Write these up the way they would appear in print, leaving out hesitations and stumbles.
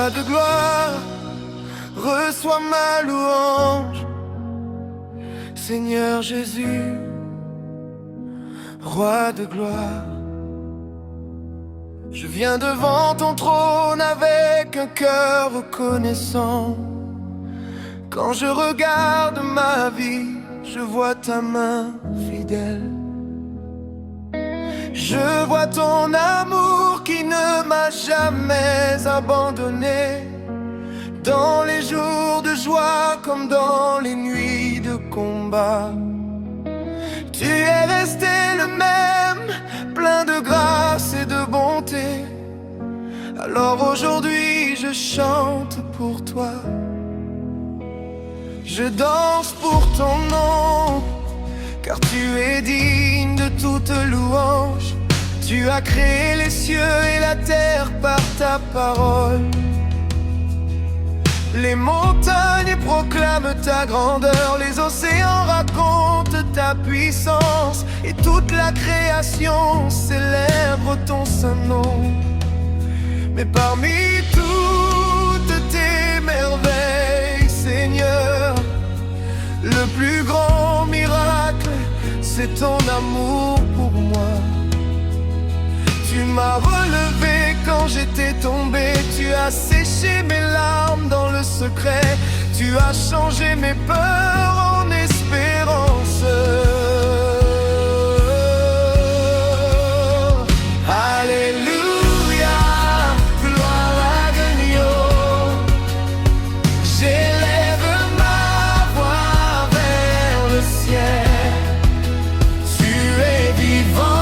Roi de gloire, reçois ma louange. Seigneur Jésus, Roi de gloire. Je viens devant ton trône avec un cœur reconnaissant. Quand je regarde ma vie, je vois ta main fidèle. Je vois ton amour qui ne m'a jamais abandonné. Dans les jours de joie comme dans les nuits de combat, tu es resté le même, plein de grâce et de bonté. Alors aujourd'hui je chante pour toi. Je danse pour ton nom, car tu es digne de toute louange. Tu as créé les cieux et la terre par ta parole. Les montagnes proclament ta grandeur, les océans racontent ta puissance, et toute la création célèbre ton saint nom. Mais parmi toutes tes merveilles, Seigneur, le plus grand miracle, c'est ton amour pour moi. Tu m'as relevé quand j'étais tombé, tu as séché mes larmes dans le secret, tu as changé mes peurs en espérance. Alléluia, gloire à Dieu. J'élève ma voix vers le ciel. Tu es vivant.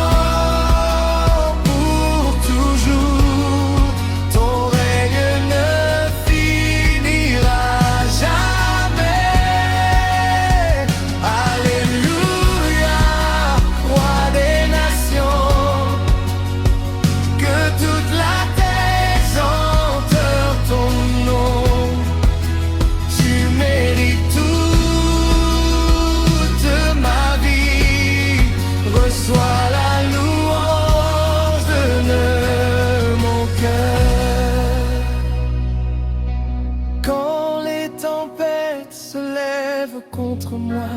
Contre moi,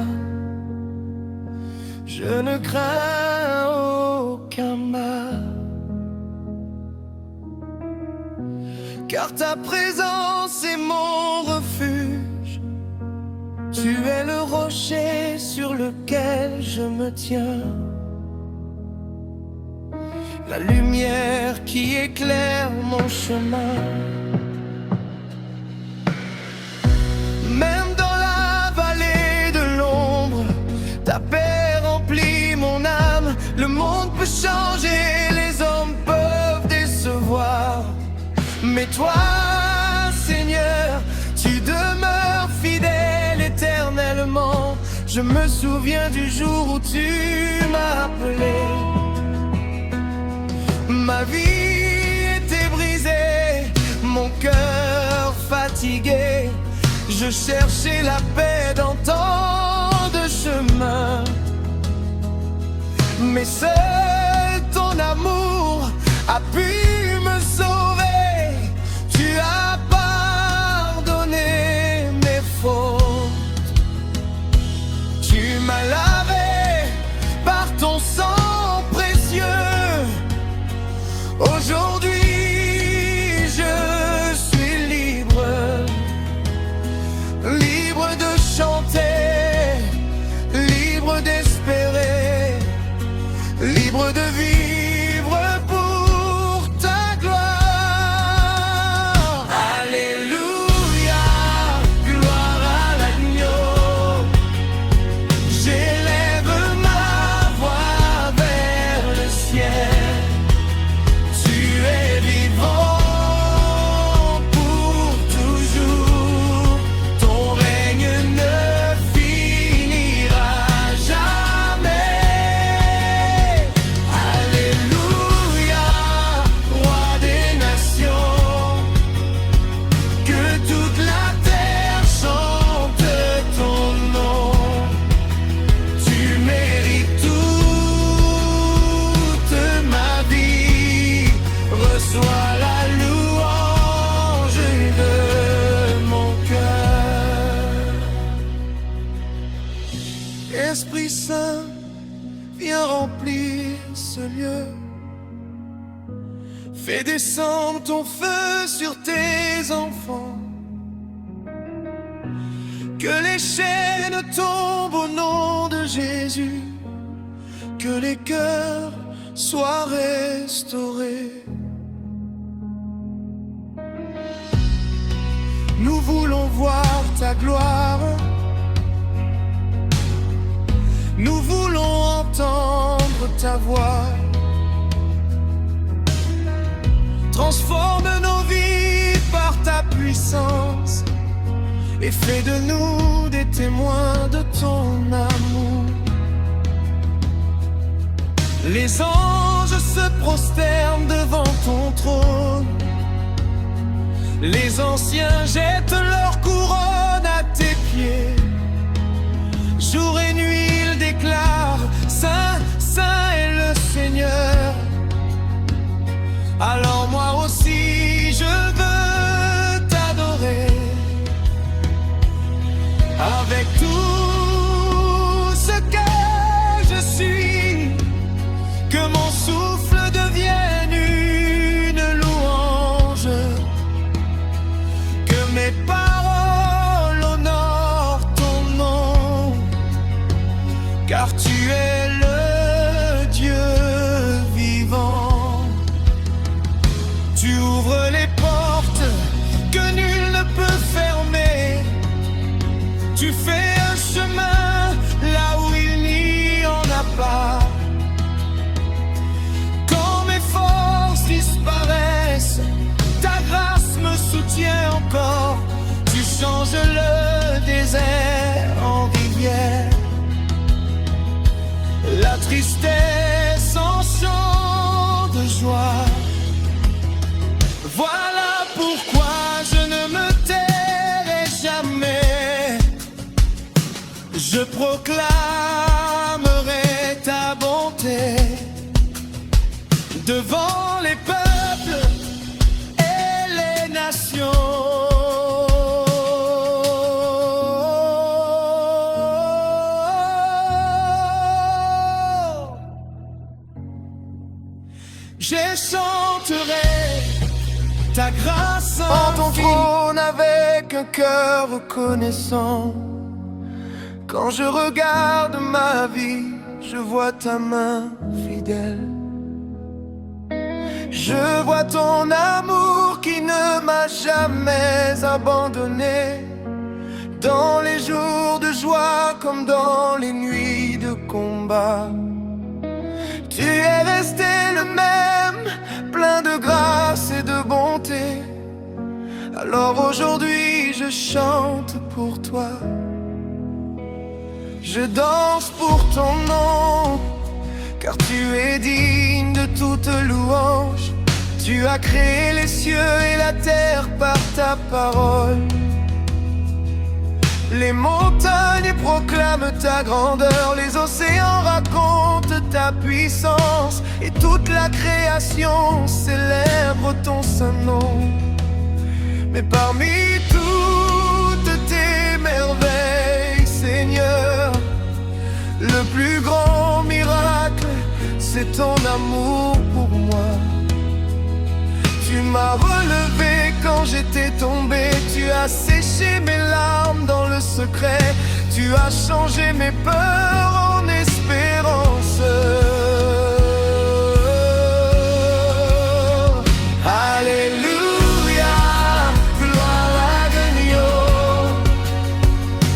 je ne crains aucun mal, car ta présence est mon refuge. Tu es le rocher sur lequel je me tiens, la lumière qui éclaire mon chemin. Même dans la vallée de l'ombre, ta paix remplit mon âme. Le monde peut changer, les hommes peuvent décevoir, mais toi, Seigneur, tu demeures fidèle éternellement. Je me souviens du jour où tu m'as appelé. Ma vie était brisée, mon cœur fatigué. Je cherchais la paix dans tant de chemins, mais seul ton amour a pu me sauver. Tu as pardonné mes fautes, tu m'as lavé par ton sang précieux. Aujourd'hui je suis libre, libre de chanter, libre d'espérer, libre de vivre pour ta Saint, viens remplir ce lieu. Fais descendre ton feu sur tes enfants, que les chaînes tombent au nom de Jésus, que les cœurs soient restaurés. Nous voulons voir ta gloire, nous voulons entendre ta voix. Transforme nos vies par ta puissance et fais de nous des témoins de ton amour. Les anges se prosternent devant ton trône, les anciens jettent leur couronne à tes pieds. Jour et nuit ils déclarent: Saint, Saint est le Seigneur. Alors moi aussi je veux t'adorer avec tout ce que je suis, que mon souffle devienne une louange, que mes paroles honorent ton nom, car tu es le Dieu vivant. Tu ouvres les portes que nul ne peut fermer, tu fais un chemin là où il n'y en a pas. Quand mes forces disparaissent, ta grâce me soutient encore. Tu changes le désert en rivière, la tristesse en chant de joie. Voilà pourquoi je ne me tairai jamais. Je proclamerai ta bonté devant les peuples et les nations. Je chanterai ta grâce en ton trône avec un cœur reconnaissant. Quand je regarde ma vie, je vois ta main fidèle. Je vois ton amour qui ne m'a jamais abandonné, dans les jours de joie comme dans les nuits de combat. Tu es resté le même, plein de grâce et de bonté. Alors aujourd'hui je chante pour toi, je danse pour ton nom, car tu es digne de toute louange. Tu as créé les cieux et la terre par ta parole. Les montagnes proclament ta grandeur, les océans racontent ta puissance, et toute la création célèbre ton saint nom. Mais parmi toutes tes merveilles, Seigneur, le plus grand miracle, c'est ton amour pour moi. Tu m'as relevé quand j'étais tombé, tu as séché mes larmes dans le secret, tu as changé mes peurs en espérance. Alléluia, gloire à l'agneau.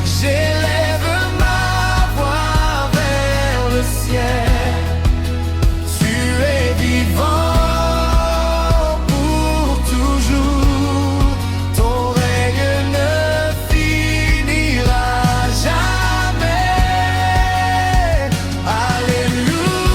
J'élève ma voix vers le ciel. Tu es vivant pour toujours, ton règne ne finira jamais. Alléluia.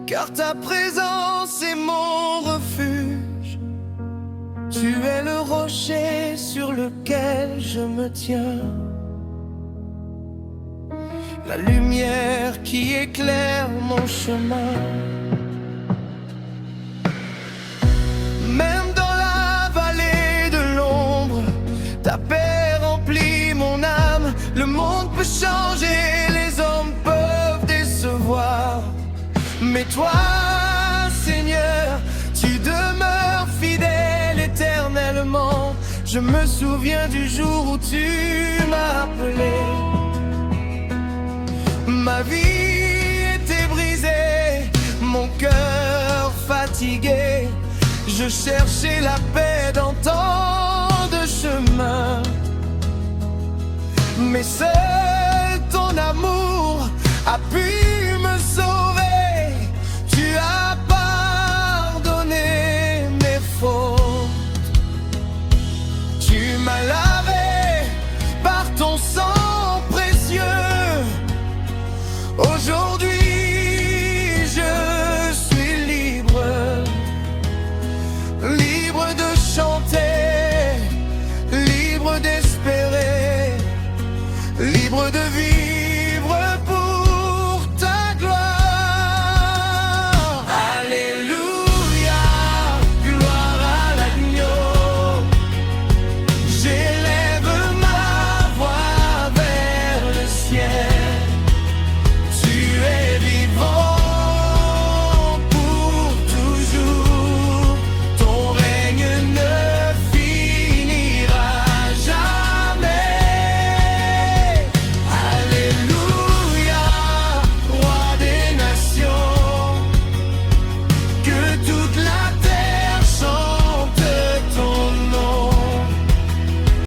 car ta présence est mon refuge. Tu es le rocher sur lequel je me tiens, la lumière qui éclaire mon chemin. Même dans la vallée de l'ombre, ta paix remplit mon âme. Le monde peut changer, les hommes peuvent décevoir, mais toi, Seigneur, tu demeures fidèle éternellement. Je me souviens du jour où tu m'as appelé. Ma vie était brisée, mon cœur fatigué. Je cherchais la paix dans tant de chemins, mais seul ton amour a pu